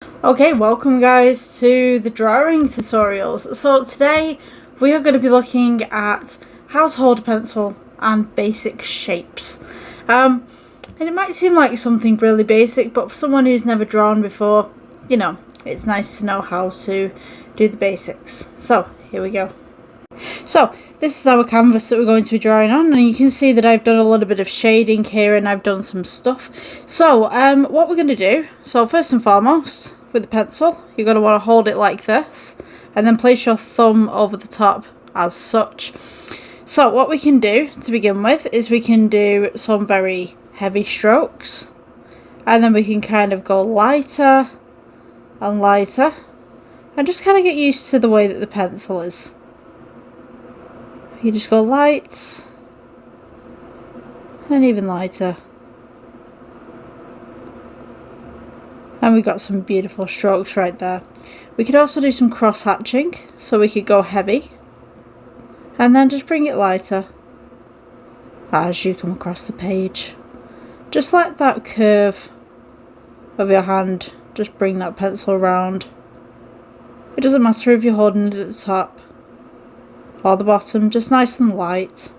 Okay, welcome guys to the drawing tutorials. So today we are going to be looking at how to hold a pencil and basic shapes. And it might seem like something really basic, but for someone who's never drawn before, you know, it's nice to know how to do the basics. So here we go. So this is our canvas that we're going to be drawing on, and you can see that I've done a little bit of shading here and I've done some stuff. So what we're going to do, so first and foremost, with the pencil, you're going to want to hold it like this and then place your thumb over the top as such. So what we can do to begin with is we can do some very heavy strokes, and then we can kind of go lighter and lighter and just kind of get used to the way that the pencil is. You just go light and even lighter. And we got some beautiful strokes right there. We could also do some cross hatching, so we could go heavy and then just bring it lighter as you come across the page. Just let that curve of your hand just bring that pencil around. It doesn't matter if you're holding it at the top or the bottom, just nice and light.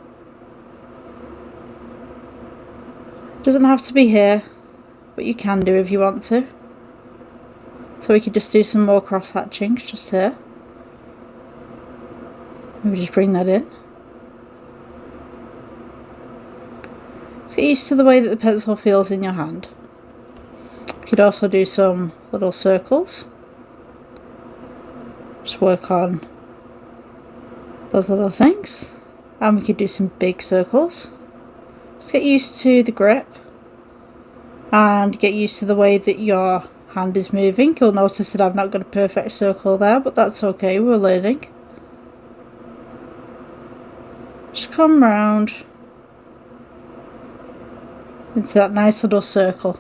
Doesn't have to be here, but you can do if you want to. So we could just do some more cross hatchings just here. Maybe just bring that in. Just get used to the way that the pencil feels in your hand. You could also do some little circles. Just work on those little things. And we could do some big circles. Just get used to the grip and get used to the way that your hand is moving. You'll notice that I've not got a perfect circle there, but that's okay, we're learning. Just come round into that nice little circle.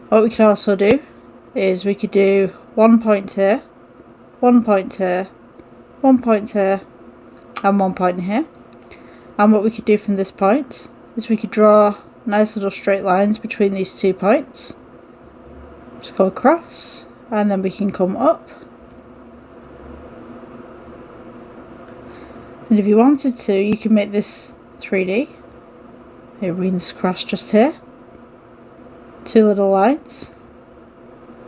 What we could also do is we could do 1 point here, 1 point here, 1 point here, and 1 point here. And what we could do from this point is we could draw nice little straight lines between these 2 points. Just go across, and then we can come up. And if you wanted to, you can make this 3D. Here, bring this across just here. 2 little lines.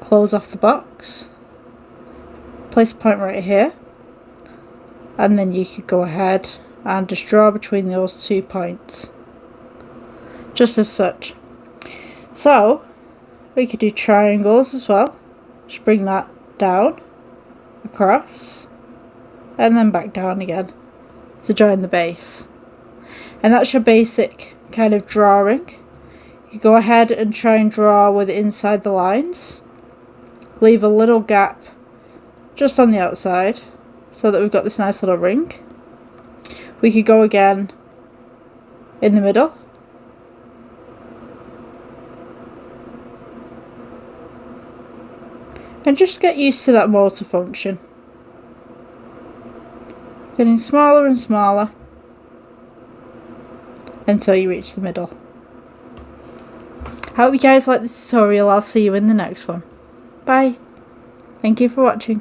Close off the box. Place a point right here. And then you could go ahead and just draw between those 2 points. Just as such. So we could do triangles as well. Just bring that down, across, and then back down again to join the base. And that's your basic kind of drawing. You go ahead and try and draw with inside the lines. Leave a little gap just on the outside so that we've got this nice little ring. We could go again in the middle. And just get used to that motor function. Getting smaller and smaller until you reach the middle. I hope you guys like this tutorial. I'll see you in the next one. Bye. Thank you for watching.